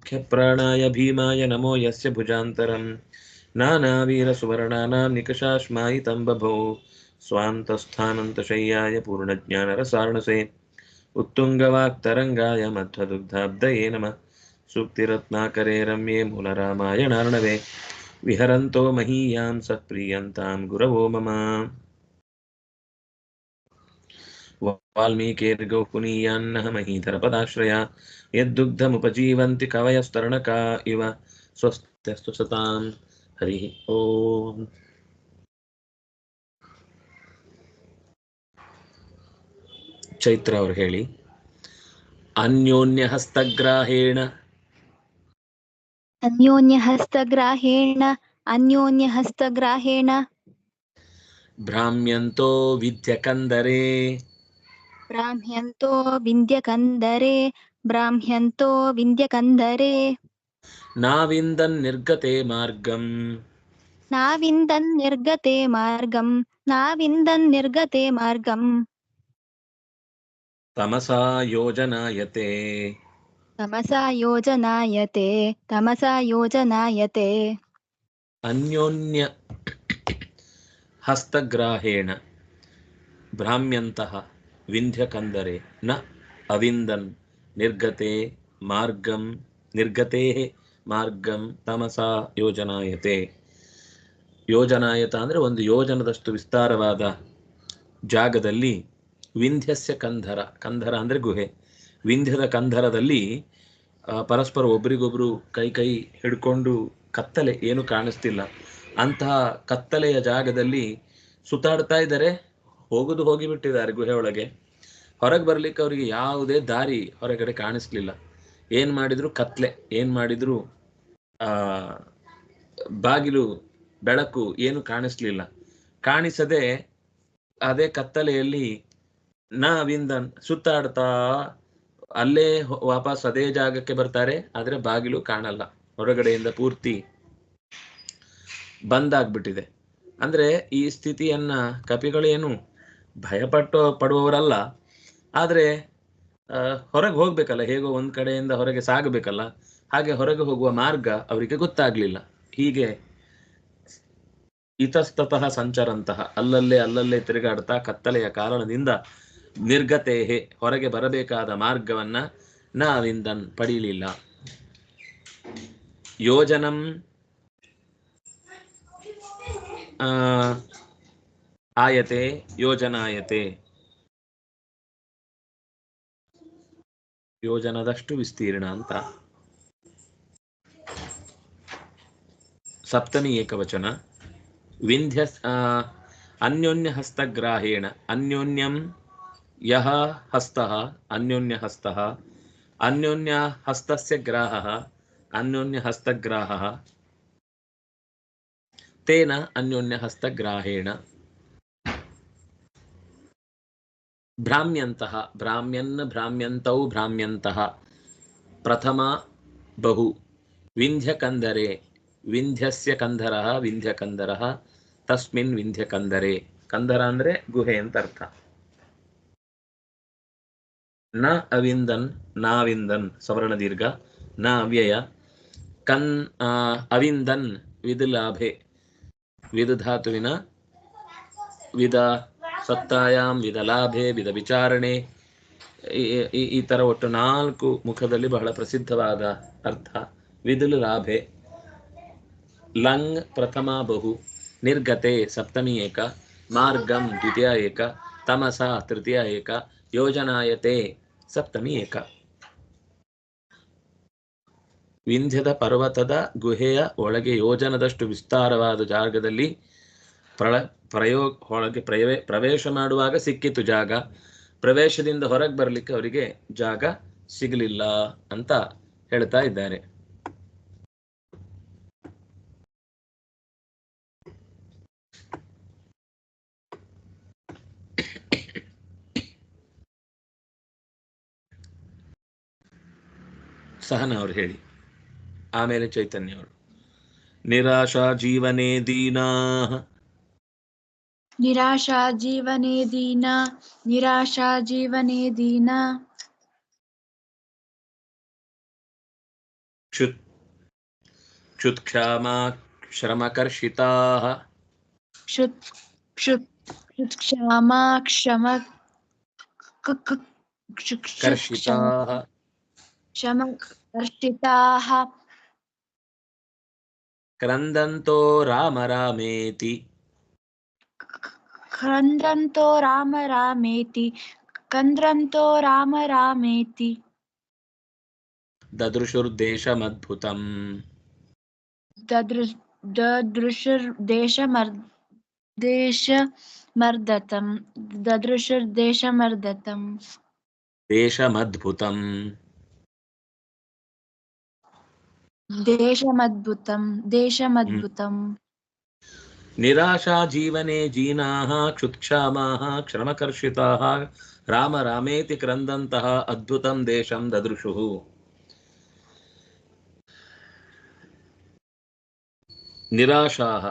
ख्यप्राणाय भीमाय नमो यस्य भुजान्तरं नानावीरसुवर्णानां निकषाश्मायितं बभौ स्वान्तस्थानन्तशय्याय पूर्णज्ञानरसार्णसे उत्तुङ्गवाक्तरङ्गाय मध्वदुग्धाब्दये नमः सूक्तिरत्नाकरे रम्ये मूलरामायणार्णवे विहरन्तो महीयां सत्प्रीयन्तां गुरवो मम वाल्मीकिर्गौः पुनीयान्नः महीधरपदाश्रया यद्दुग्धमुपजीवन्ति कवयस्तरणका इव स्वस्त्यस्तु सतां हरिः ओम् ಚೈತ್ರ ಅವರು ಹೇಳಿ. ಅನ್ಯೋನ್ಯಹಸ್ತಗ್ರಾಹೇಣ ಅನ್ಯೋನ್ಯಹಸ್ತಗ್ರಾಹೇಣ ಭ್ರಾಮ್ಯಂತೋ ವಿದ್ಯಕಂದರೇ ಬ್ರಾಹ್ಮ್ಯಂತೋ ವಿಂಧ್ಯಕಂದರೇ ನಾವಿಂದನ್ ನಿರ್ಗತೆ ಮಾರ್ಗಂ ತಮಸಾ ಯೋಜನಾಯತೆ ಅನ್ಯೋನ್ಯ ಹಸ್ತಗ್ರಾಹೇಣ ಭ್ರಾಮ್ಯಂತಃ ವಿಂಧ್ಯಕಂದರೆ ನ ಅವಿಂದನ್ ನಿರ್ಗತೆ ಮಾರ್ಗಂ ತಮಸಾ ಯೋಜನಾಯತೆ. ಯೋಜನಾಯತ ಅಂದರೆ ಒಂದು ಯೋಜನದಷ್ಟು ವಿಸ್ತಾರವಾದ ಜಾಗದಲ್ಲಿ ವಿಂಧ್ಯಸ್ಯ ಕಂಧರ ಅಂದರೆ ಗುಹೆ, ವಿಂಧ್ಯದ ಕಂಧರದಲ್ಲಿ ಪರಸ್ಪರ ಒಬ್ರಿಗೊಬ್ರು ಕೈ ಹಿಡ್ಕೊಂಡು ಕತ್ತಲೆ ಏನು ಕಾಣಿಸ್ತಿಲ್ಲ ಅಂತಹ ಕತ್ತಲೆಯ ಜಾಗದಲ್ಲಿ ಸುತ್ತಾಡ್ತಾ ಇದ್ದಾರೆ. ಹೋಗಿಬಿಟ್ಟಿದ್ದಾರೆ ಗುಹೆ ಒಳಗೆ. ಹೊರಗೆ ಬರ್ಲಿಕ್ಕೆ ಅವರಿಗೆ ಯಾವುದೇ ದಾರಿ ಹೊರಗಡೆ ಕಾಣಿಸ್ಲಿಲ್ಲ. ಏನ್ ಮಾಡಿದ್ರು ಕತ್ಲೆ, ಏನ್ ಮಾಡಿದ್ರು ಬಾಗಿಲು ಬೆಳಕು ಏನು ಕಾಣಿಸ್ಲಿಲ್ಲ. ಕಾಣಿಸದೆ ಅದೇ ಕತ್ತಲೆಯಲ್ಲಿ ನಾವಿಂದನ್ ಸುತ್ತಾಡ್ತಾ ಅಲ್ಲೇ ವಾಪಸ್ ಅದೇ ಜಾಗಕ್ಕೆ ಬರ್ತಾರೆ. ಆದ್ರೆ ಬಾಗಿಲು ಕಾಣಲ್ಲ, ಹೊರಗಡೆಯಿಂದ ಪೂರ್ತಿ ಬಂದಾಗ್ಬಿಟ್ಟಿದೆ. ಅಂದ್ರೆ ಈ ಸ್ಥಿತಿಯನ್ನ ಕಪಿಗಳೇನು ಪಡುವವರಲ್ಲ, ಆದ್ರೆ ಹೊರಗೆ ಹೋಗ್ಬೇಕಲ್ಲ, ಹೇಗೋ ಒಂದ್ ಕಡೆಯಿಂದ ಹೊರಗೆ ಸಾಗಬೇಕಲ್ಲ, ಹಾಗೆ ಹೊರಗೆ ಹೋಗುವ ಮಾರ್ಗ ಅವರಿಗೆ ಗೊತ್ತಾಗ್ಲಿಲ್ಲ. ಹೀಗೆ ಇತಸ್ತತಃ ಸಂಚರಂತಹ ಅಲ್ಲಲ್ಲೇ ತಿರುಗಾಡ್ತಾ ಕತ್ತಲೆಯ ಕಾರಣದಿಂದ ನಿರ್ಗತೆ ಹೊರಗೆ ಬರಬೇಕಾದ ಮಾರ್ಗವನ್ನ ನಾವಿಂದನ್ ಪಡೀಲಿಲ್ಲ. ಯೋಜನಂ ಆಯತೆ ಯೋಜನಾಯತೆ, ಯೋಜನದಷ್ಟು ವಿಸ್ತೀರ್ಣ ಅಂತ. ಸಪ್ತಮಿ ಏಕವಚನ. ವಿಂಧ್ಯ ಅನ್ಯೋನ್ಯ ಹಸ್ತಗ್ರಾಹೇಣ, ಅನ್ಯೋನ್ಯಂ ಯಹ ಹಸ್ತಃ ಅನ್ಯೋನ್ಯ ಹಸ್ತಃ, ಅನ್ಯೋನ್ಯ ಹಸ್ತಸ್ಯ ಗ್ರಾಹಃ ಅನ್ಯೋನ್ಯ ಹಸ್ತಗ್ರಾಹಃ, ತೇನ ಅನ್ಯೋನ್ಯ ಹಸ್ತಗ್ರಾಹೇಣ. ಭ್ರಾಮ್ಯಂತಃ ಭ್ರಾಮ್ಯಂತೌ ಭ್ರಾಮ್ಯಂತಃ ಪ್ರಥಮ ಬಹು, ವಿಂಧ್ಯಕಂದರೆ ವಿಂಧ್ಯಸ್ಯ ಕಂಧರಃ ವಿಂಧ್ಯಕಂದರಃ ತಸ್ಮಿನ್ ವಿಂಧ್ಯಕಂದರೆ. ಕಂದರ ಅಂದ್ರೆ ಗುಹೆ ಅಂತ ಅರ್ಥ. ನ ಅವಿಂದನ್ ನಾವಿಂದನ್ ಸವರ್ಣ ದೀರ್ಘ, ನ ಅವ್ಯಯ. ಅವಿಂದನ್ ವಿದುಲಾಭೆ, ವಿದು ಧಾತುವಿನ ವಿದ ಸತ್ತಾಯಾಮ್ ವಿದಲಾಭೆ ವಿದ ವಿಚಾರಣೆ, ಈ ತರ ಒಟ್ಟು 4 ಮುಖದಲ್ಲಿ ಬಹಳ ಪ್ರಸಿದ್ಧವಾದ ಅರ್ಥ. ವಿದುಲು ಲಾಭೆ. ಲಂಗ್ ಪ್ರಥಮ ಬಹು, ನಿರ್ಗತೆ ಸಪ್ತಮಿ ಏಕ, ಮಾರ್ಗಂ ದ್ವಿತೀಯ ಏಕ, ತಮಸ ತೃತೀಯ ಏಕ, ಯೋಜನಾಯತೆ ಸಪ್ತಮಿ ಏಕ. ವಿಂಧ್ಯದ ಪರ್ವತದ ಗುಹೆಯ ಒಳಗೆ ಯೋಜನದಷ್ಟು ವಿಸ್ತಾರವಾದ ಜಾಗದಲ್ಲಿ ಪ್ರವೇಶ ಮಾಡುವಾಗ ಸಿಕ್ಕಿತು ಜಾಗ, ಪ್ರವೇಶದಿಂದ ಹೊರಗೆ ಬರಲಿಕ್ಕೆ ಅವರಿಗೆ ಜಾಗ ಸಿಗಲಿಲ್ಲ ಅಂತ ಹೇಳ್ತಾ ಇದ್ದಾರೆ. ಸಹನ ಅವರು ಹೇಳಿ, ಆಮೇಲೆ ಚೈತನ್ಯ ಅವರು. ನಿರಾಶಾ ಜೀವನೇ ದೀನಾ, ನಿರಾಶಾ ಜೀವನೇ ದೀನಾ ಕ್ಷುತ್ ಕ್ಷುತ್ಕ್ಷಾಮಾ ಶ್ರಮಕರ್ಷಿತಾಃ क्षुत् क्षुत् क्षमा क्षम ಕರ್ಷಿತಾಃ क्षम कर्षिताः ಕ್ರಂದಂತೋ ರಾಮ ರಾಮೇತಿ क्रन्दन्तो राम रामेति कन्द्रन्तो राम रामेति ದದೃಶುರ್ದೇಶಮದ್ಭುತಂ ददृशुर्देशमर्दतम् ददृशुर्देशमर्दतम् ದೇಶಮದ್ಭುತಂ देशमद्भुतम् ನಿರಾಶಾ ಜೀವನೆ ಜೀನಾಃ ಕ್ಷುತ್ಕ್ಷಾಮಾಃ ಕ್ಷಮಕರ್ಷಿತಾಃ ರಾಮ ರಾಮೇತಿ ಕ್ರಂದಂತಹ ಅದ್ಭುತಂ ದೇಶಂ ದದೃಶುಃ. ನಿರಾಶಾಃ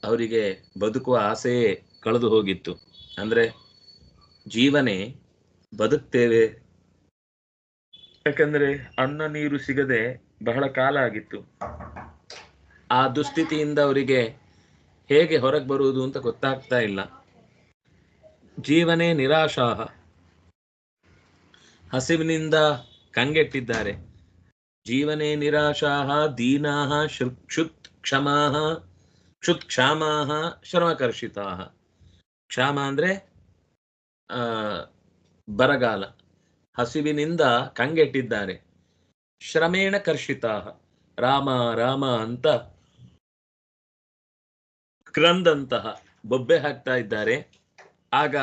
ಅವರಿಗೆ ಬದುಕುವ ಆಸೆಯೇ ಕಳೆದು ಹೋಗಿತ್ತು. ಅಂದ್ರೆ ಜೀವನೇ ಬದುಕ್ತೇವೆ, ಯಾಕಂದ್ರೆ ಅನ್ನ ನೀರು ಸಿಗದೆ ಬಹಳ ಕಾಲ ಆಗಿತ್ತು. ಆ ದುಸ್ಥಿತಿಯಿಂದ ಅವರಿಗೆ ಹೇಗೆ ಹೊರಗೆ ಬರುವುದು ಅಂತ ಗೊತ್ತಾಗ್ತಾ ಇಲ್ಲ. ಜೀವನೇ ನಿರಾಶಾಹ, ಹಸಿವಿನಿಂದ ಕಂಗೆಟ್ಟಿದ್ದಾರೆ. ಜೀವನೇ ನಿರಾಶಾಹ ದೀನಾಹ ಕ್ಷುತ್ ಕ್ಷಮಾಹ ಕ್ಷುತ್ ಕ್ಷಾಮಾಹ ಶ್ರಮಕರ್ಷಿತಾಹ. ಕ್ಷಾಮ ಅಂದ್ರೆ ಬರಗಾಲ, ಹಸಿವಿನಿಂದ ಕಂಗೆಟ್ಟಿದ್ದಾರೆ. ಶ್ರಮೇಣ ಕರ್ಷಿತಾಹ, ರಾಮ ರಾಮ ಅಂತ ಕ್ರಂದಂತಹ ಬೊಬ್ಬೆ ಹಾಕ್ತಾ ಇದ್ದಾರೆ. ಆಗ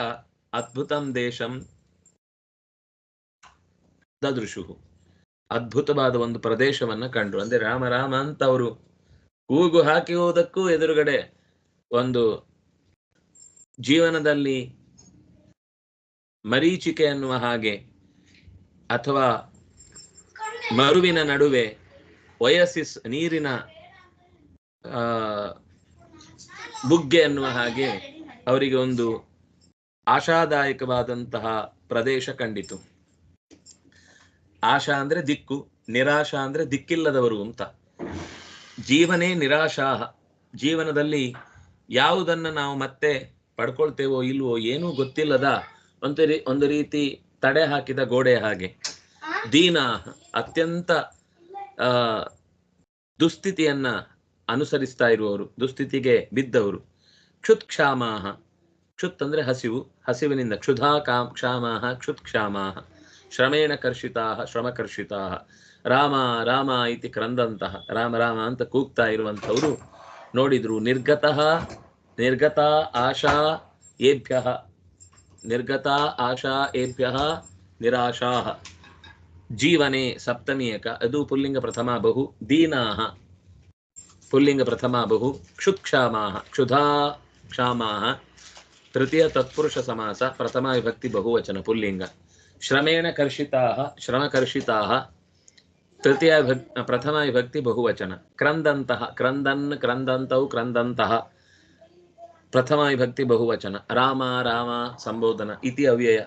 ಅದ್ಭುತಂ ದೇಶಂ ದದೃಶುಹು, ಅದ್ಭುತವಾದ ಒಂದು ಪ್ರದೇಶವನ್ನ ಕಂಡ್ರು. ಅಂದ್ರೆ ರಾಮ ರಾಮ ಅಂತ ಅವರು ಕೂಗು ಹಾಕಿ ಹೋದಕ್ಕೂ ಎದುರುಗಡೆ ಒಂದು ಜೀವನದಲ್ಲಿ ಮರೀಚಿಕೆ ಅನ್ನುವ ಹಾಗೆ ಅಥವಾ ಮರುವಿನ ನಡುವೆ ಒಯಸಿಸ್ ನೀರಿನ ಬುಗ್ಗೆ ಅನ್ನುವ ಹಾಗೆ ಅವರಿಗೆ ಒಂದು ಆಶಾದಾಯಕವಾದಂತಹ ಪ್ರದೇಶ ಕಂಡಿತು. ಆಶಾ ಅಂದ್ರೆ ದಿಕ್ಕು, ನಿರಾಶಾ ಅಂದ್ರೆ ದಿಕ್ಕಿಲ್ಲದವರು ಅಂತ. ಜೀವನೇ ನಿರಾಶಾಹ, ಜೀವನದಲ್ಲಿ ಯಾವುದನ್ನ ನಾವು ಮತ್ತೆ ಪಡ್ಕೊಳ್ತೇವೋ ಇಲ್ವೋ ಏನೂ ಗೊತ್ತಿಲ್ಲದ ಒಂದು ರೀತಿ ತಡೆ ಹಾಕಿದ ಗೋಡೆ ಹಾಗೆ. ದೀನಾಹ, ಅತ್ಯಂತ ದುಸ್ಥಿತಿಯನ್ನ ಅನುಸರಿಸ್ತಾ ಇರುವವರು, ದುಸ್ಥಿತಿಗೆ ಬಿದ್ದವರು. ಕ್ಷುತ್ ಕ್ಷಾಮಾಹ, ಕ್ಷುತ್ ಅಂದ್ರೆ ಹಸಿವು, ಹಸಿವಿನಿಂದ ಕ್ಷುಧಾ ಕ್ಷಾಮಾಹ ಕ್ಷುತ್ ಕ್ಷಾಮಾಹ ಶ್ರಮೇಣ ಕರ್ಷಿತಾಹ ಶ್ರಮಕರ್ಷಿತಾಹ ರಾಮ ರಾಮ ಇತಿ ಕ್ರಂದಂತಹ, ರಾಮ ರಾಮ ಅಂತ ಕೂಗ್ತಾ ಇರುವಂಥವರು ನೋಡಿದ್ರು. ನಿರ್ಗತಾ ಆಶಾ ಏಭ್ಯಃ, ನಿರ್ಗತಾ ಆಶಾ ಏಭ್ಯಃ ನಿರಾಶಾಃ. ಜೀವನೆ ಸಪ್ತಮಿ ಏಕ, ಅದು ಪುಲ್ಲಿಂಗ ಪ್ರಥಮ ಬಹು. ದೀನಾಃ ಪುಲ್ಲಿಂಗ ಪ್ರಥಮ ಬಹು. ಕ್ಷುತ್ಕ್ಷಾಮಾಃ ಕ್ಷುಧಾ ಕ್ಷಾಮಾಃ ತೃತೀಯ ತತ್ಪುರುಷ ಸಮಾಸ, ಪ್ರಥಮ ವಿಭಕ್ತಿ ಬಹುವಚನ ಪುಲ್ಲಿಂಗ. ಶ್ರಮೇಣ ಕರ್ಷಿತಾಃ ಶ್ರಮಕರ್ಷಿತಾಃ ತೃತೀಯ ಪ್ರಥಮ ವಿಭಕ್ತಿ ಬಹುವಚನ. ಕ್ರಂದಂತಹ ಕ್ರಂದನ್ ಕ್ರಂದಂತೌ ಕ್ರಂದಂತಹ ಪ್ರಥಮ ವಿಭಕ್ತಿ ಬಹುವಚನ. ರಾಮ ರಾಮ ಸಂಬೋಧನ ಇತಿ ಅವ್ಯಯ.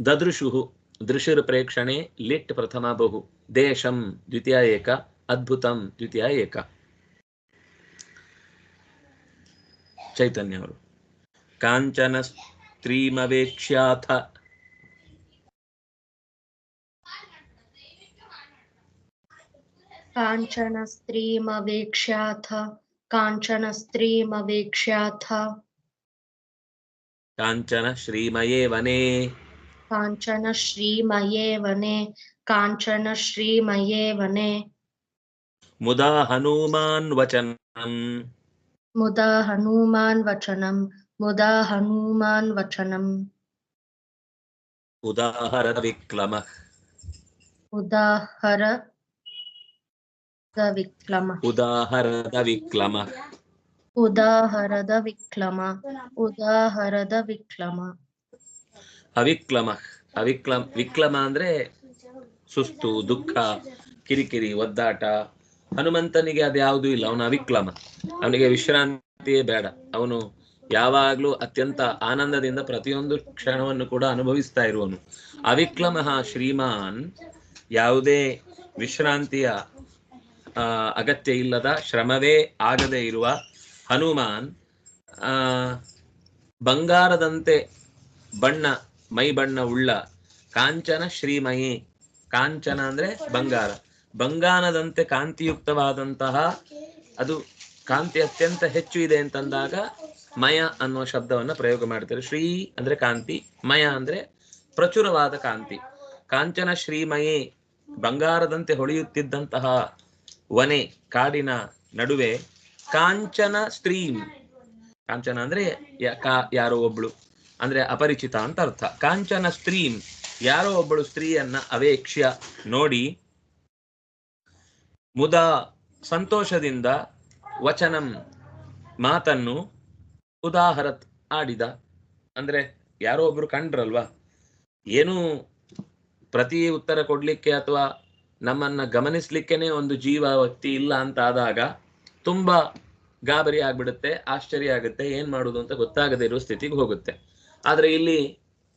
ದದೃಶುಹು ದೃಶಿರ್ ಪ್ರೇಕ್ಷಣೆ ಲಿಟ್ ಪ್ರಥಮ ಬಹು. ದೇಶಂ ದ್ವಿತೀಯ ಏಕ, ಅದ್ಭುತಂ ದ್ವಿತೀಯ ಏಕ. ಚೈತನ್ಯ ಅವರು ಕಾಂಚನ ಸ್ತ್ರೀಮವೇಕ್ಷ್ಯಾಥ ಕಾಂಚನ ಸ್ತ್ರೀಮವೇಕ್ಷ್ಯಾಥ ಕಾಂಚನ ಸ್ತ್ರೀಮವೇಕ್ಷ್ಯಾಥ ಕಾಂಚನ ಶ್ರೀಮಯೇ ವನೇ ಕಾಂಚನ ಶ್ರೀಮಯೇ ವನೆ ಕಾಂಚನ ಶ್ರೀಮಯೇ ವನೆ ಮುದಾ ಹನುಮಾನ್ ವಚನಂ ಮುದಾ ಹನುಮಾನ್ ವಚನಂ ಮುದಾ ಹನುಮಾನ್ ವಚನಂ ಉದಾಹರದ ವಿಕ್ಲಮ ಉದಾಹರದ ವಿಕ್ಲಮ ಉದಾಹರದ ವಿಕ್ಲಮ ಉದಾಹರದ ವಿಕ್ಲಮ ಉದಾಹರದ ವಿಕ್ಲಮ ಅವಿಕ್ಲಮ ವಿಕ್ಲಮ ಅಂದ್ರೆ ಸುಸ್ತು, ದುಃಖ, ಕಿರಿಕಿರಿ, ಒದ್ದಾಟ. ಹನುಮಂತನಿಗೆ ಅದ್ಯಾವುದೂ ಇಲ್ಲ, ಅವನು ಅವಿಕ್ಲಮ. ಅವನಿಗೆ ವಿಶ್ರಾಂತಿಯೇ ಬೇಡ. ಅವನು ಯಾವಾಗಲೂ ಅತ್ಯಂತ ಆನಂದದಿಂದ ಪ್ರತಿಯೊಂದು ಕ್ಷಣವನ್ನು ಕೂಡ ಅನುಭವಿಸ್ತಾ ಇರುವನು. ಅವಿಕ್ಲಮಃ ಶ್ರೀಮಾನ್, ಯಾವುದೇ ವಿಶ್ರಾಂತಿಯ ಅಗತ್ಯ ಇಲ್ಲದ, ಶ್ರಮವೇ ಆಗದೆ ಇರುವ ಹನುಮಾನ್, ಬಂಗಾರದಂತೆ ಮೈ ಬಣ್ಣ ಉಳ್ಳ, ಕಾಂಚನ ಶ್ರೀಮಯಿ, ಕಾಂಚನ ಅಂದ್ರೆ ಬಂಗಾರ, ಬಂಗಾರದಂತೆ ಕಾಂತಿಯುಕ್ತವಾದಂತಹ, ಅದು ಕಾಂತಿ ಅತ್ಯಂತ ಹೆಚ್ಚು ಇದೆ ಅಂತಂದಾಗ ಮಯ ಅನ್ನುವ ಶಬ್ದವನ್ನ ಪ್ರಯೋಗ ಮಾಡ್ತಾರೆ. ಶ್ರೀ ಅಂದ್ರೆ ಕಾಂತಿ, ಮಯ ಅಂದ್ರೆ ಪ್ರಚುರವಾದ ಕಾಂತಿ. ಕಾಂಚನ ಶ್ರೀಮಯೇ, ಬಂಗಾರದಂತೆ ಹೊಳೆಯುತ್ತಿದ್ದಂತಹ ವನೆ, ಕಾಡಿನ ನಡುವೆ, ಕಾಂಚನ ಸ್ತ್ರೀಂ, ಕಾಂಚನ ಅಂದ್ರೆ ಯಾರೋ ಒಬ್ಳು ಅಂದ್ರೆ ಅಪರಿಚಿತ ಅಂತ ಅರ್ಥ. ಕಾಂಚನ ಸ್ತ್ರೀಂ, ಯಾರೋ ಒಬ್ಬಳು ಸ್ತ್ರೀಯನ್ನ ಅವೇಕ್ಷ್ಯ ನೋಡಿ, ಮುದ ಸಂತೋಷದಿಂದ, ವಚನಂ ಮಾತನ್ನು, ಉದಾಹರತ್ ಆಡಿದ. ಅಂದ್ರೆ ಯಾರೋ ಒಬ್ರು ಕಂಡ್ರಲ್ವಾ, ಏನು ಪ್ರತಿ ಉತ್ತರ ಕೊಡ್ಲಿಕ್ಕೆ ಅಥವಾ ನಮ್ಮನ್ನ ಗಮನಿಸ್ಲಿಕ್ಕೆನೆ ಒಂದು ಜೀವ ವ್ಯಕ್ತಿ ಇಲ್ಲ ಅಂತ ಆದಾಗ ತುಂಬಾ ಗಾಬರಿ ಆಗ್ಬಿಡುತ್ತೆ, ಆಶ್ಚರ್ಯ ಆಗುತ್ತೆ, ಏನ್ ಮಾಡುದು ಅಂತ ಗೊತ್ತಾಗದೇ ಇರುವ ಸ್ಥಿತಿಗೆ ಹೋಗುತ್ತೆ. ಆದ್ರೆ ಇಲ್ಲಿ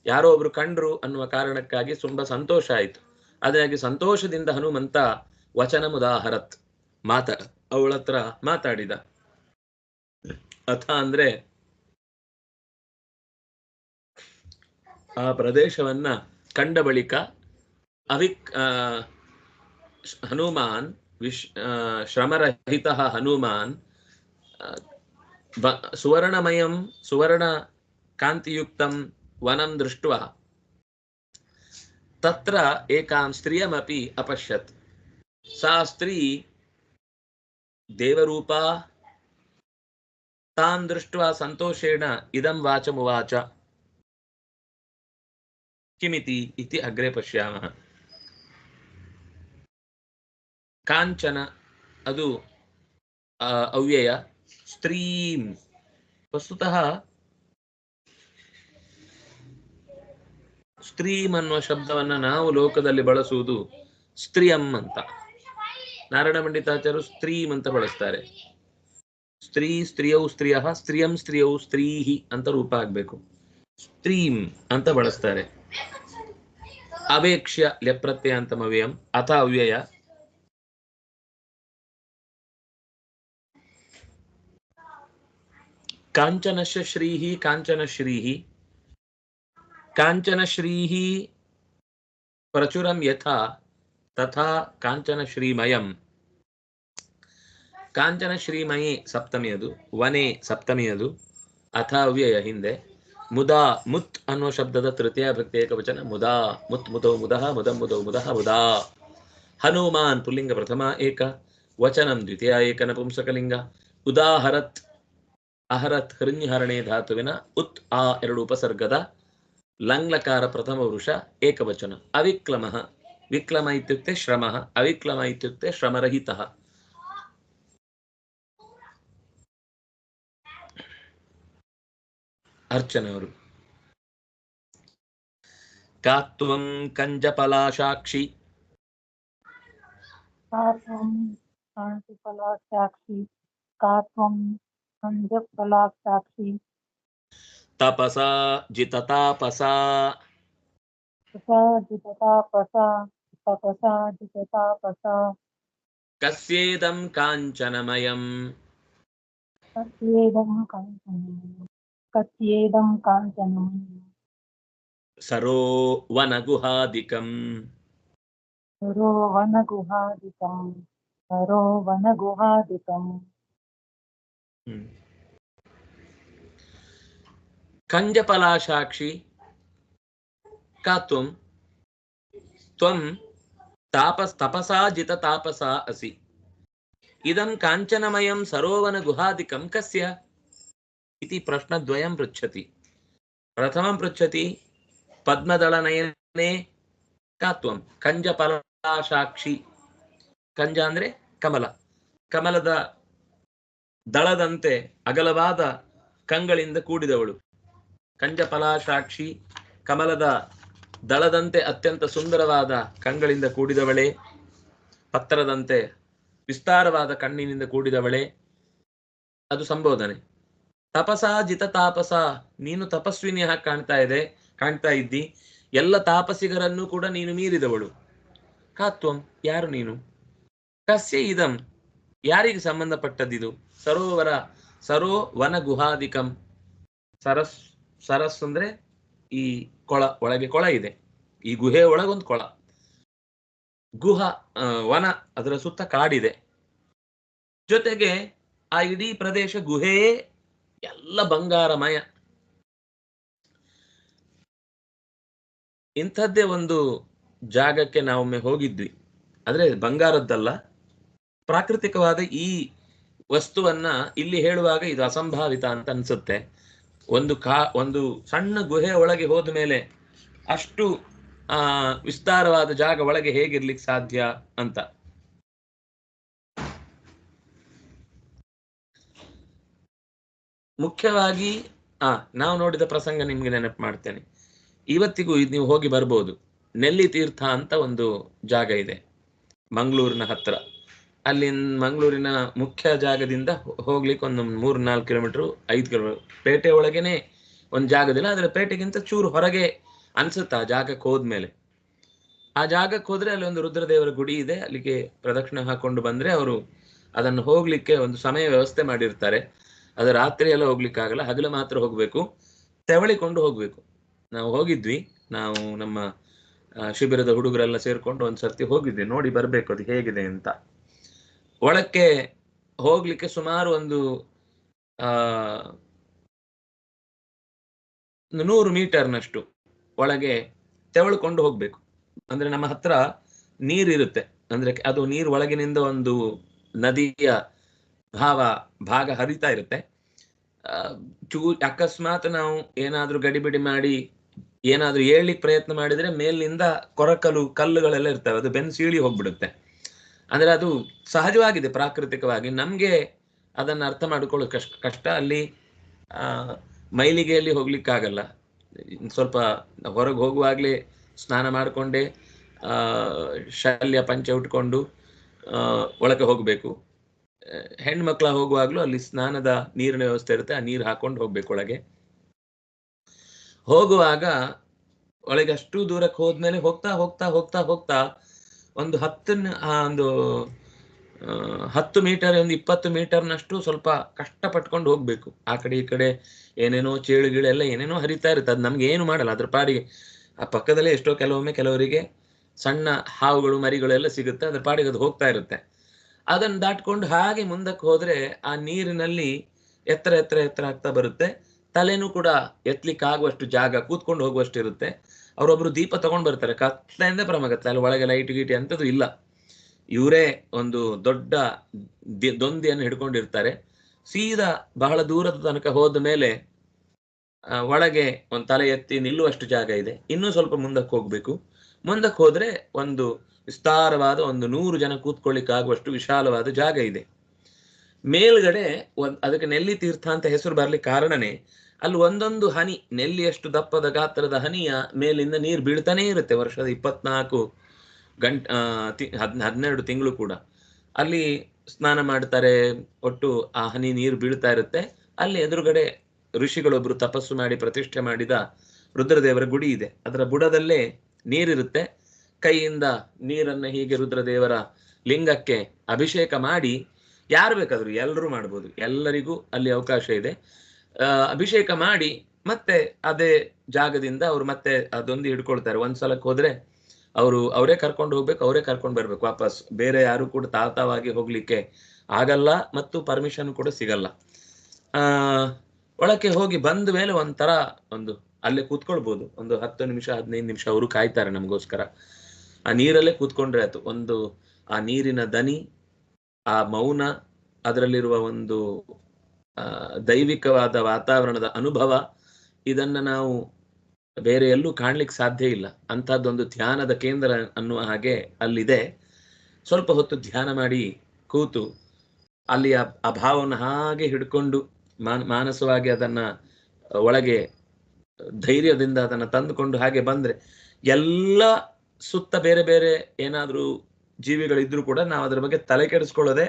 ಯಾರೋ ಒಬ್ರು ಕಂಡ್ರು ಅನ್ನುವ ಕಾರಣಕ್ಕಾಗಿ ತುಂಬಾ ಸಂತೋಷ ಆಯ್ತು. ಅದಾಗಿ ಸಂತೋಷದಿಂದ ಹನುಮಂತ ವಚನ ಮುದಾಹರತ್, ಅವಳ ಹತ್ರ ಮಾತಾಡಿದ. ಅಥ ಅಂದ್ರೆ ಆ ಪ್ರದೇಶವನ್ನ ಕಂಡ ಬಳಿಕ ಹನುಮಾನ್ ಶ್ರಮರಹಿತ ಹನುಮಾನ್ ಸುವರ್ಣಮಯಂ ಸುವರ್ಣ ಕಾಂತಿಯುಕ್ತಂ ವನಂ ದೃಷ್ಟ್ವಾ ತತ್ರ ಏಕಾಂ ಸ್ತ್ರೀಯಮಪಿ ಅಪಶ್ಯತ್. ಸಾ ಸ್ತ್ರೀ ದೇವರೂಪಾ ತಾಂ ದೃಷ್ಟ್ವಾ ಸಂತೋಷೇಣ ಇದಂ ವಾಚಮುವಾಚ. ಕಿಮಿತಿ ಇತಿ ಅಗ್ರೆ ಪಶ್ಯಾಮಃ. ಕಾಂಚನ ಅದು ಅವ್ಯಯ, ಸ್ತ್ರೀಂ ವಸ್ತುತಃ ಸ್ತ್ರೀಂ ಅನ್ನುವ ಶಬ್ದವನ್ನ ನಾವು ಲೋಕದಲ್ಲಿ ಬಳಸುವುದು ಸ್ತ್ರೀಯಂ ಅಂತ. ನಾರಾಯಣ ಪಂಡಿತಾಚಾರ್ಯರು ಸ್ತ್ರೀಂ ಅಂತ ಬಳಸ್ತಾರೆ. ಸ್ತ್ರೀ ಸ್ತ್ರೀಯೌ ಸ್ತ್ರೀಯ, ಸ್ತ್ರೀಯಂ ಸ್ತ್ರೀಯೌ ಸ್ತ್ರೀಹಿ ಅಂತ ರೂಪ ಆಗ್ಬೇಕು. ಸ್ತ್ರೀಂ ಅಂತ ಬಳಸ್ತಾರೆ. ಅವೇಕ್ಷ್ಯ ಲೆಪ್ರತ್ಯಯ ಅಂತ ಅವ್ಯಯಂ, ಅಥ ಅವ್ಯಯ. ಕಾಂಚನಶ್ಯ ಶ್ರೀಹಿ ಕಾಂಚನ ಶ್ರೀಹಿ, ಕಾಂಚನ ಶ್ರೀಹಿ ಪ್ರಚುರಂ ಯಥಾ ತಥಾ ಕಾಂಚನ ಶ್ರೀಮಯಂ. ಕಾಂಚನ ಶ್ರೀಮಯಿ ಸಪ್ತಮಿಯದು, ವನೆ ಸಪ್ತಮಿಯದು, ಅಥ ಅವ್ಯಯ ಹಿಂದೆ. ಮುದಾ ಮುತ್ ಅನ್ನುವ ಶಬ್ದದ ತೃತೀಯ ಭಕ್ತಿ ಏಕವಚನ ಮುದಾ, ಮುತ್ ಮುದೌ ಮುದಃ, ಮುದಂ ಮುದೌ ಮುದಃ ಮುದಾ. ಹನುಮಾನ್ ಪುಲ್ಲಿಂಗ ಪ್ರಥಮ ಏಕ, ವಚನಂ ದ್ವಿತೀಯ ಏಕ ನಪುಂಸಕಲಿಂಗ. ಉದಾಹರತ್ ಅಹರತ್ ಹೃನ್ಯಹರಣೆ ಧಾತುವಿನ ಉತ್ ಆ ಎರಡು ಉಪಸರ್ಗದ ಲಂಗ್ಲಕಾರ ಪ್ರಥಮ ವೃಷ ಏಕವಚನ. ಅವಿಕ್ಲಮಃ, ವಿಕ್ಲಮ ಇತ್ಯುಕ್ತೆ ಶ್ರಮಃ, ಅವಿಕ್ಲಮ ಇತ್ಯುಕ್ತೆ ಶ್ರಮರಹಿತಃ. ಅರ್ಚನವರು ಕಾತ್ವಂ ಕಂಜಪಲಾಶಾಕ್ಷಿ, ಕಾತ್ವಂ ಕಂಜಪಲಾಶಾಕ್ಷಿ, ಕಾತ್ವಂ ಕಂಜಪಲಾಶಾಕ್ಷಿ. ತಪಸಾ ಜಿತತಾಪಸಾ, ತಪಸಾ ಜಿತತಾಪಸಾ, ತಪಸಾ ಜಿತತಾಪಸಾ. ಕಸ್ಯೇದಂ ಕಾಂಚನಮಯಂ, ಕಸ್ಯೇದಂ ಕಾಂಚನಮಯಂ, ಕಸ್ಯೇದಂ ಕಾಂಚನಮಯಂ. ಸರೋ ವನಗುಹಾದಿಕಂ, ಸರೋ ವನಗುಹಾದಿಕಂ, ಸರೋ ವನಗುಹಾದಿಕಂ. ಕಂಜಪಲಾಶಾಕ್ಷಿ ಕಾತ್ವಂ ತ್ವಂ ತಪಸಾ ಜಿತತಾಪಸಾ ಅಸಿ. ಇದಂ ಕಾಂಚನಮಯಂ ಸರೋವನ ಗುಹಾದಿಕಂ ಕಸ್ಯ ಇತಿ ಪ್ರಶ್ನದ್ವಯಂ ಪೃಚ್ಛತಿ. ಪ್ರಥಮಂ ಪೃಚ್ಛತಿ ಪದ್ಮದಳನಯನೆ ಕಾತ್ವಂ ಕಂಜಪಲಾಶಾಕ್ಷಿ. ಕಂಜ ಅಂದ್ರೆ ಕಮಲ, ಕಮಲದ ದಳದಂತೆ ಅಗಲವಾದ ಕಂಗಳಿಂದ ಕೂಡಿದವಳು. ಕಂಜಪಲಾಶಾಕ್ಷಿ, ಕಮಲದ ದಳದಂತೆ ಅತ್ಯಂತ ಸುಂದರವಾದ ಕಂಗಳಿಂದ ಕೂಡಿದವಳೆ, ಪತ್ರದಂತೆ ವಿಸ್ತಾರವಾದ ಕಣ್ಣಿನಿಂದ ಕೂಡಿದವಳೆ. ಅದು ಸಂಬೋಧನೆ. ತಪಸಾಜಿತ ತಾಪಸ, ನೀನು ತಪಸ್ವಿನಿ ಹಾಗೆ ಕಾಣ್ತಾ ಇದ್ದಿ. ಎಲ್ಲ ತಾಪಸಿಗರನ್ನು ಕೂಡ ನೀನು ಮೀರಿದವಳು. ಕಾತ್ವಂ, ಯಾರು ನೀನು? ಕಸ್ಯ ಇದಂ, ಯಾರಿಗೆ ಸಂಬಂಧಪಟ್ಟದ್ದಿದು? ಸರೋವನ ಗುಹಾದಿಕಂ, ಸರಸ್ ಅಂದ್ರೆ ಈ ಕೊಳ, ಒಳಗೆ ಕೊಳ ಇದೆ. ಈ ಗುಹೆ ಒಳಗೊಂದು ಕೊಳ. ಗುಹ ವನ, ಅದರ ಸುತ್ತ ಕಾಡಿದೆ. ಜೊತೆಗೆ ಆ ಇಡೀ ಪ್ರದೇಶ ಗುಹೆಯೇ ಎಲ್ಲ ಬಂಗಾರಮಯ. ಇಂಥದ್ದೇ ಒಂದು ಜಾಗಕ್ಕೆ ನಾವೊಮ್ಮೆ ಹೋಗಿದ್ವಿ. ಆದ್ರೆ ಬಂಗಾರದ್ದಲ್ಲ, ಪ್ರಾಕೃತಿಕವಾದ ಈ ವಸ್ತುವನ್ನ ಇಲ್ಲಿ ಹೇಳುವಾಗ ಇದು ಅಸಂಭಾವಿತ ಅಂತ ಅನ್ಸುತ್ತೆ. ಒಂದು ಸಣ್ಣ ಗುಹೆ ಒಳಗೆ ಹೋದ ಮೇಲೆ ಅಷ್ಟು ವಿಸ್ತಾರವಾದ ಜಾಗ ಒಳಗೆ ಹೇಗಿರ್ಲಿಕ್ಕೆ ಸಾಧ್ಯ ಅಂತ. ಮುಖ್ಯವಾಗಿ ನಾವು ನೋಡಿದ ಪ್ರಸಂಗ ನಿಮ್ಗೆ ನೆನಪು ಮಾಡ್ತೇನೆ. ಇವತ್ತಿಗೂ ಇದು ನೀವು ಹೋಗಿ ಬರ್ಬೋದು. ನೆಲ್ಲಿ ತೀರ್ಥ ಅಂತ ಒಂದು ಜಾಗ ಇದೆ ಮಂಗಳೂರಿನ ಹತ್ರ. ಅಲ್ಲಿ ಮಂಗಳೂರಿನ ಮುಖ್ಯ ಜಾಗದಿಂದ ಹೋಗ್ಲಿಕ್ಕೆ ಒಂದು 3-4 ಕಿಲೋಮೀಟರ್ 5 ಕಿಲೋಮೀಟರ್ ಪೇಟೆ ಒಳಗೇನೆ ಒಂದು ಜಾಗದಿಲ್ಲ. ಆದ್ರೆ ಪೇಟೆಗಿಂತ ಚೂರು ಹೊರಗೆ ಅನ್ಸುತ್ತೆ ಆ ಜಾಗಕ್ಕೆ ಹೋದ್ಮೇಲೆ. ಆ ಜಾಗಕ್ಕೆ ಹೋದ್ರೆ ಅಲ್ಲಿ ಒಂದು ರುದ್ರದೇವರ ಗುಡಿ ಇದೆ. ಅಲ್ಲಿಗೆ ಪ್ರದಕ್ಷಿಣೆ ಹಾಕೊಂಡು ಬಂದ್ರೆ ಅವರು ಅದನ್ನು ಹೋಗ್ಲಿಕ್ಕೆ ಒಂದು ಸಮಯ ವ್ಯವಸ್ಥೆ ಮಾಡಿರ್ತಾರೆ. ಅದು ರಾತ್ರಿ ಎಲ್ಲ ಹೋಗ್ಲಿಕ್ಕಾಗಲ್ಲ, ಹಗಲು ಮಾತ್ರ ಹೋಗ್ಬೇಕು, ತೆವಳಿಕೊಂಡು ಹೋಗ್ಬೇಕು. ನಾವು ಹೋಗಿದ್ವಿ, ನಾವು ನಮ್ಮ ಶಿಬಿರದ ಹುಡುಗರೆಲ್ಲ ಸೇರ್ಕೊಂಡು ಒಂದ್ಸರ್ತಿ ಹೋಗಿದ್ವಿ, ನೋಡಿ ಬರ್ಬೇಕು ಅದು ಹೇಗಿದೆ ಅಂತ. ಒಳಕ್ಕೆ ಹೋಗ್ಲಿಕ್ಕೆ ಸುಮಾರು ಒಂದು 100 ಮೀಟರ್ನಷ್ಟು ಒಳಗೆ ತೆವಳ್ಕೊಂಡು ಹೋಗ್ಬೇಕು. ಅಂದ್ರೆ ನಮ್ಮ ಹತ್ರ ನೀರಿರುತ್ತೆ, ಅಂದ್ರೆ ಅದು ನೀರು ಒಳಗಿನಿಂದ ಒಂದು ನದಿಯ ಭಾಗ ಹರಿತಾ ಇರುತ್ತೆ. ಅಕಸ್ಮಾತ್ ನಾವು ಏನಾದ್ರೂ ಗಡಿಬಿಡಿ ಮಾಡಿ ಏನಾದ್ರೂ ಏಳ್ಲಿಕ್ಕೆ ಪ್ರಯತ್ನ ಮಾಡಿದ್ರೆ ಮೇಲಿನಿಂದ ಕಲ್ಲುಗಳೆಲ್ಲ ಇರ್ತವೆ, ಅದು ಬೆನ್ನು ಸೀಳಿ ಹೋಗ್ಬಿಡುತ್ತೆ. ಅಂದ್ರೆ ಅದು ಸಹಜವಾಗಿದೆ ಪ್ರಾಕೃತಿಕವಾಗಿ. ನಮ್ಗೆ ಅದನ್ನ ಅರ್ಥ ಮಾಡ್ಕೊಳ್ಳೋ ಕಷ್ಟ. ಅಲ್ಲಿ ಮೈಲಿಗೆಯಲ್ಲಿ ಹೋಗ್ಲಿಕ್ಕಾಗಲ್ಲ. ಸ್ವಲ್ಪ ಹೊರಗೆ ಹೋಗುವಾಗ್ಲೇ ಸ್ನಾನ ಮಾಡಿಕೊಂಡೆ ಶಲ್ಯ ಪಂಚೆ ಉಟ್ಕೊಂಡು ಒಳಗೆ ಹೋಗ್ಬೇಕು. ಹೆಣ್ಮಕ್ಳ ಹೋಗುವಾಗ್ಲೂ ಅಲ್ಲಿ ಸ್ನಾನದ ನೀರಿನ ವ್ಯವಸ್ಥೆ ಇರುತ್ತೆ, ಆ ನೀರು ಹಾಕೊಂಡು ಹೋಗ್ಬೇಕು ಒಳಗೆ. ಹೋಗುವಾಗ ಒಳಗೆ ಅಷ್ಟು ದೂರಕ್ಕೆ ಹೋದ್ಮೇಲೆ ಹೋಗ್ತಾ ಹೋಗ್ತಾ ಹೋಗ್ತಾ ಹೋಗ್ತಾ ಒಂದು 10 ಮೀಟರ್, ಒಂದು 20 ಮೀಟರ್ನಷ್ಟು ಸ್ವಲ್ಪ ಕಷ್ಟಪಟ್ಕೊಂಡು ಹೋಗ್ಬೇಕು. ಆ ಕಡೆ ಈ ಕಡೆ ಏನೇನೋ ಚೇಳುಗಳೆಲ್ಲ ಏನೇನೋ ಹರಿತಾ ಇರುತ್ತೆ, ಅದು ನಮ್ಗೆ ಏನು ಮಾಡಲ್ಲ, ಅದ್ರ ಪಾಡಿಗೆ. ಆ ಪಕ್ಕದಲ್ಲೇ ಎಷ್ಟೋ ಕೆಲವರಿಗೆ ಸಣ್ಣ ಹಾವುಗಳು ಮರಿಗಳೆಲ್ಲ ಸಿಗುತ್ತೆ, ಅದ್ರ ಪಾಡಿಗೆ ಅದು ಹೋಗ್ತಾ ಇರುತ್ತೆ. ಅದನ್ನು ದಾಟ್ಕೊಂಡು ಹಾಗೆ ಮುಂದಕ್ಕೆ ಹೋದ್ರೆ ಆ ನೀರಿನಲ್ಲಿ ಎತ್ತರ ಎತ್ತರ ಎತ್ತರ ಆಗ್ತಾ ಬರುತ್ತೆ. ತಲೆನೂ ಕೂಡ ಎತ್ತಲಿಕ್ಕೆ ಆಗುವಷ್ಟು ಜಾಗ, ಕೂತ್ಕೊಂಡು ಹೋಗುವಷ್ಟು ಇರುತ್ತೆ. ಅವರೊಬ್ರು ದೀಪ ತಗೊಂಡ್ ಬರ್ತಾರೆ, ಕತ್ಲೆಯಿಂದ ಪ್ರಮಗತ್ತೆ, ಅಲ್ಲಿ ಒಳಗೆ ಲೈಟ್ ಗೀಟಿ ಅಂತದ್ದು ಇಲ್ಲ. ಇವರೇ ಒಂದು ದೊಡ್ಡ ದೊಂದಿಯನ್ನು ಹಿಡ್ಕೊಂಡಿರ್ತಾರೆ. ಸೀದಾ ಬಹಳ ದೂರದ ತನಕ ಹೋದ ಮೇಲೆ ಒಳಗೆ ಒಂದು ತಲೆ ಎತ್ತಿ ನಿಲ್ಲುವಷ್ಟು ಜಾಗ ಇದೆ. ಇನ್ನೂ ಸ್ವಲ್ಪ ಮುಂದಕ್ಕೆ ಹೋಗ್ಬೇಕು. ಮುಂದಕ್ಕೆ ಹೋದ್ರೆ ಒಂದು ವಿಸ್ತಾರವಾದ ಒಂದು 100 ಜನ ಕೂತ್ಕೊಳ್ಳಿಕ್ಕಾಗುವಷ್ಟು ವಿಶಾಲವಾದ ಜಾಗ ಇದೆ. ಮೇಲ್ಗಡೆ ಅದಕ್ಕೆ ನೆಲ್ಲಿ ತೀರ್ಥ ಅಂತ ಹೆಸರು ಬರ್ಲಿಕ್ಕೆ ಕಾರಣನೇ ಅಲ್ಲಿ ಒಂದೊಂದು ಹನಿ, ನೆಲ್ಲಿಯಷ್ಟು ದಪ್ಪದ ಗಾತ್ರದ ಹನಿಯ ಮೇಲಿಂದ ನೀರು ಬೀಳ್ತಾನೆ ಇರುತ್ತೆ. ವರ್ಷದ 24 ಗಂಟೆ 12 ತಿಂಗಳು ಕೂಡ ಅಲ್ಲಿ ಸ್ನಾನ ಮಾಡ್ತಾರೆ. ಒಟ್ಟು ಆ ಹನಿ ನೀರು ಬೀಳ್ತಾ ಇರುತ್ತೆ. ಅಲ್ಲಿ ಎದುರುಗಡೆ ಋಷಿಗಳೊಬ್ರು ತಪಸ್ಸು ಮಾಡಿ ಪ್ರತಿಷ್ಠೆ ಮಾಡಿದ ರುದ್ರದೇವರ ಗುಡಿ ಇದೆ. ಅದರ ಬುಡದಲ್ಲೇ ನೀರಿರುತ್ತೆ. ಕೈಯಿಂದ ನೀರನ್ನ ಹೀಗೆ ರುದ್ರದೇವರ ಲಿಂಗಕ್ಕೆ ಅಭಿಷೇಕ ಮಾಡಿ, ಯಾರು ಬೇಕಾದ್ರು ಎಲ್ಲರೂ ಮಾಡ್ಬೋದು, ಎಲ್ಲರಿಗೂ ಅಲ್ಲಿ ಅವಕಾಶ ಇದೆ. ಅಭಿಷೇಕ ಮಾಡಿ ಮತ್ತೆ ಅದೇ ಜಾಗದಿಂದ ಅವ್ರು ಮತ್ತೆ ಅದೊಂದು ಹಿಡ್ಕೊಳ್ತಾರೆ. ಒಂದ್ಸಲಕ್ಕೆ ಹೋದ್ರೆ ಅವರೇ ಕರ್ಕೊಂಡು ಹೋಗ್ಬೇಕು, ಅವರೇ ಕರ್ಕೊಂಡು ಬರ್ಬೇಕು ವಾಪಸ್. ಬೇರೆ ಯಾರು ಕೂಡ ತಾತವಾಗಿ ಹೋಗ್ಲಿಕ್ಕೆ ಆಗಲ್ಲ ಮತ್ತು ಪರ್ಮಿಷನ್ ಕೂಡ ಸಿಗಲ್ಲ. ಒಳಕ್ಕೆ ಹೋಗಿ ಬಂದ ಮೇಲೆ ಒಂದು ಅಲ್ಲೇ ಕೂತ್ಕೊಳ್ಬೋದು. ಒಂದು 10 ನಿಮಿಷ 15 ನಿಮಿಷ ಅವರು ಕಾಯ್ತಾರೆ ನಮಗೋಸ್ಕರ. ಆ ನೀರಲ್ಲೇ ಕೂತ್ಕೊಂಡ್ರೆ ಆಯ್ತು. ಆ ನೀರಿನ ದನಿ, ಆ ಮೌನ, ಅದರಲ್ಲಿರುವ ಒಂದು ದೈವಿಕವಾದ ವಾತಾವರಣದ ಅನುಭವ, ಇದನ್ನ ನಾವು ಬೇರೆ ಎಲ್ಲೂ ಕಾಣ್ಲಿಕ್ಕೆ ಸಾಧ್ಯ ಇಲ್ಲ. ಅಂಥದ್ದೊಂದು ಧ್ಯಾನದ ಕೇಂದ್ರ ಅನ್ನುವ ಹಾಗೆ ಅಲ್ಲಿದೆ. ಸ್ವಲ್ಪ ಹೊತ್ತು ಧ್ಯಾನ ಮಾಡಿ ಕೂತು ಅಲ್ಲಿ ಆ ಭಾವವನ್ನು ಹಾಗೆ ಹಿಡ್ಕೊಂಡು ಮಾನಸವಾಗಿ ಅದನ್ನ ಒಳಗೆ ಧೈರ್ಯದಿಂದ ಅದನ್ನ ತಂದುಕೊಂಡು ಹಾಗೆ ಬಂದ್ರೆ, ಎಲ್ಲ ಸುತ್ತ ಬೇರೆ ಬೇರೆ ಏನಾದ್ರೂ ಜೀವಿಗಳಿದ್ರು ಕೂಡ ನಾವು ಅದ್ರ ಬಗ್ಗೆ ತಲೆ ಕೆಡಿಸ್ಕೊಳ್ಳದೆ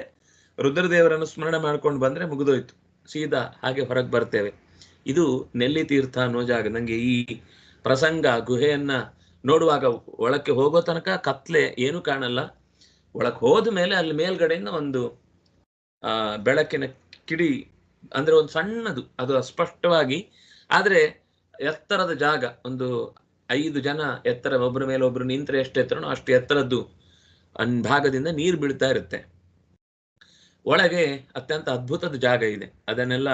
ರುದ್ರದೇವರನ್ನು ಸ್ಮರಣೆ ಮಾಡ್ಕೊಂಡು ಬಂದ್ರೆ ಮುಗಿದೋಯ್ತು. ಸೀದಾ ಹಾಗೆ ಹೊರಗೆ ಬರ್ತೇವೆ. ಇದು ನೆಲ್ಲಿ ತೀರ್ಥ ಅನ್ನೋ ಜಾಗ. ನನಗೆ ಈ ಪ್ರಸಂಗ ಗುಹೆಯನ್ನ ನೋಡುವಾಗ ಒಳಕ್ಕೆ ಹೋಗೋ ತನಕ ಕತ್ಲೆ ಏನು ಕಾಣಲ್ಲ. ಒಳಕ್ಕೆ ಹೋದ ಮೇಲೆ ಅಲ್ಲಿ ಮೇಲ್ಗಡೆಯಿಂದ ಒಂದು ಬೆಳಕಿನ ಕಿಡಿ, ಅಂದ್ರೆ ಒಂದು ಸಣ್ಣದು, ಅದು ಅಸ್ಪಷ್ಟವಾಗಿ, ಆದ್ರೆ ಎತ್ತರದ ಜಾಗ, ಒಂದು 5 ಜನ ಎತ್ತರ, ಒಬ್ಬರ ಮೇಲೆ ಒಬ್ರು ನಿಂತರೆ ಎಷ್ಟು ಎತ್ತರನೋ ಅಷ್ಟು ಎತ್ತರದ್ದು ಭಾಗದಿಂದ ನೀರು ಬೀಳ್ತಾ ಇರುತ್ತೆ. ಒಳಗೆ ಅತ್ಯಂತ ಅದ್ಭುತದ ಜಾಗ ಇದೆ. ಅದನ್ನೆಲ್ಲ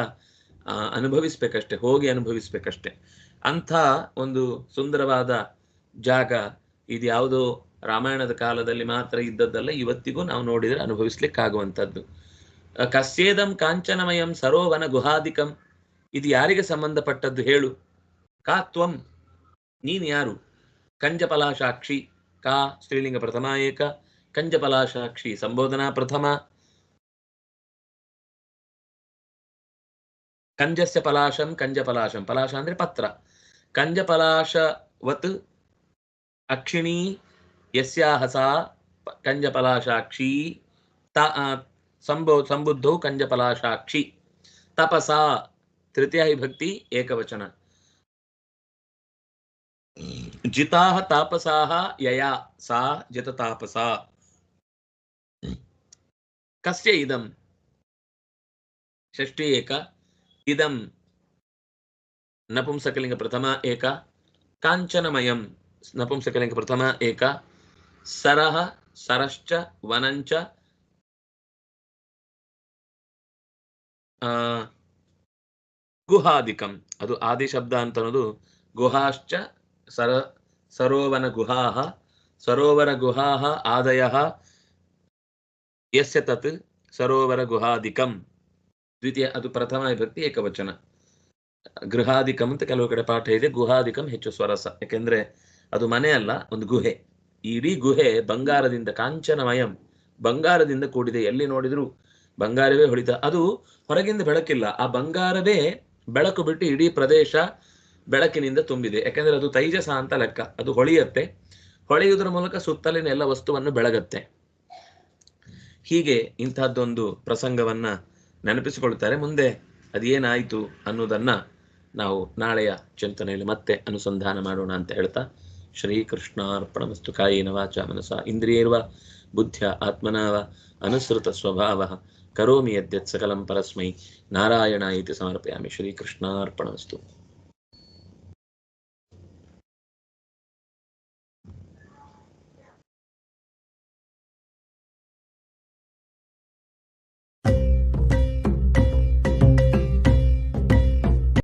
ಅನುಭವಿಸ್ಬೇಕಷ್ಟೆ, ಹೋಗಿ ಅನುಭವಿಸ್ಬೇಕಷ್ಟೆ. ಅಂಥ ಒಂದು ಸುಂದರವಾದ ಜಾಗ ಇದು. ಯಾವುದೋ ರಾಮಾಯಣದ ಕಾಲದಲ್ಲಿ ಮಾತ್ರ ಇದ್ದದ್ದಲ್ಲ, ಇವತ್ತಿಗೂ ನಾವು ನೋಡಿದರೆ ಅನುಭವಿಸ್ಲಿಕ್ಕಾಗುವಂಥದ್ದು. ಕಸ್ಯೇದಂ ಕಾಂಚನಮಯಂ ಸರೋವನ ಗುಹಾದಿಕಂ. ಇದು ಯಾರಿಗೆ ಸಂಬಂಧಪಟ್ಟದ್ದು ಹೇಳು? ಕಾ ತ್ವಂ, ನೀನ್ ಯಾರು? ಕಂಜಪಲಾಶಾಕ್ಷಿ, ಕಾ ಸ್ತ್ರೀಲಿಂಗ ಪ್ರಥಮ ಏಕ, ಕಂಜಪಲಾಶಾಕ್ಷಿ ಸಂಬೋಧನಾ ಪ್ರಥಮ. ಕಂಜಸ್ಯ ಪಲಾಶಂ ಕಂಜಪಲಾಶಂ, ಪಲಾಶ ಅಂದ್ರೆ ಪತ್ರ. ಕಂಜಪಲಾಶವತ್ ಅಕ್ಷಿಣೀ ಯಸ್ಯಾಹ ಸಾ ಕಂಜಪಲಾಶಾಕ್ಷಿ ಸಂಬುದ್ಧೌ ಕಂಜಪಲಾಶಾಕ್ಷಿ. ತಪಸಾ ತೃತೀಯ ವಿಭಕ್ತಿ ಏಕವಚನ. ಜಿತಾಹ ತಾಪಸಾಹ ಯಯಾ ಸಾ ಜಿತ ತಾಪಸಾ. ಕಸ್ಯ ಇದಂ ಷಷ್ಠಿ ಏಕ, ಇದಂ ನಪುಂಸಕಲಿಂಗ ಪ್ರಥಮ ಏಕ, ಕಾಂಚನಮಯಂ ನಪುಂಸಕಲಿಂಗ ಪ್ರಥಮ ಏಕ, ಸರಹ ಸರಶ್ಚ ವನಂಚ ಗುಹಾದಿಕಂ. ಅದು ಆದಿ ಶಬ್ದ ಅಂತ ಅನ್ನೋದು. ಗುಹಾಶ್ಚ ಸರೋವನ ಗುಹಾಹ, ಸರೋವರ ಗುಹಾಹ ಆದಯಃ ಯಸ್ಯ ತತ್ ಸರೋವರ ಗುಹಾದಿಕಂ. ದ್ವಿತೀಯ, ಅದು ಪ್ರಥಮ ವಿಭಕ್ತಿ ಏಕವಚನ. ಗೃಹಾದಿಕಂ ಅಂತ ಕೆಲವು ಕಡೆ ಪಾಠ ಇದೆ, ಗುಹಾದಿಕಂ ಹೆಚ್ಚು ಸ್ವರಸ. ಯಾಕೆಂದ್ರೆ ಅದು ಮನೆ ಅಲ್ಲ, ಒಂದು ಗುಹೆ. ಇಡೀ ಗುಹೆ ಬಂಗಾರದಿಂದ, ಕಾಂಚನಮಯಂ, ಬಂಗಾರದಿಂದ ಕೂಡಿದೆ. ಎಲ್ಲಿ ನೋಡಿದ್ರು ಬಂಗಾರವೇ ಹೊಳಿತ. ಅದು ಹೊರಗಿಂದ ಬೆಳಕಿಲ್ಲ, ಆ ಬಂಗಾರವೇ ಬೆಳಕು ಬಿಟ್ಟು ಇಡೀ ಪ್ರದೇಶ ಬೆಳಕಿನಿಂದ ತುಂಬಿದೆ. ಯಾಕೆಂದ್ರೆ ಅದು ತೈಜಸ ಅಂತ ಲೆಕ್ಕ. ಅದು ಹೊಳೆಯುತ್ತೆ, ಹೊಳೆಯುವುದರ ಮೂಲಕ ಸುತ್ತಲಿನ ಎಲ್ಲ ವಸ್ತುವನ್ನು ಬೆಳಗತ್ತೆ. ಹೀಗೆ ಇಂತಹದ್ದೊಂದು ಪ್ರಸಂಗವನ್ನ ನೆನಪಿಸಿಕೊಳ್ತಾರೆ. ಮುಂದೆ ಅದೇನಾಯಿತು ಅನ್ನೋದನ್ನ ನಾವು ನಾಳೆಯ ಚಿಂತನೆಯಲ್ಲಿ ಮತ್ತೆ ಅನುಸಂಧಾನ ಮಾಡೋಣ ಅಂತ ಹೇಳ್ತಾ, ಶ್ರೀಕೃಷ್ಣಾರ್ಪಣಮಸ್ತು. ಕಾಯೇನ ವಾಚಾ ಮನಸಾ ಇಂದ್ರಿಯೈರ್ವ ಬುದ್ಧ್ಯ ಆತ್ಮನಾವ ಅನುಸೃತ ಸ್ವಭಾವಃ ಕರೋಮಿ ಯದ್ಯತ್ ಸಕಲಂ ಪರಸ್ಮೈ ನಾರಾಯಣಾಯೇತಿ ಸಮರ್ಪಯಾಮಿ. ಶ್ರೀಕೃಷ್ಣಾರ್ಪಣಮಸ್ತು.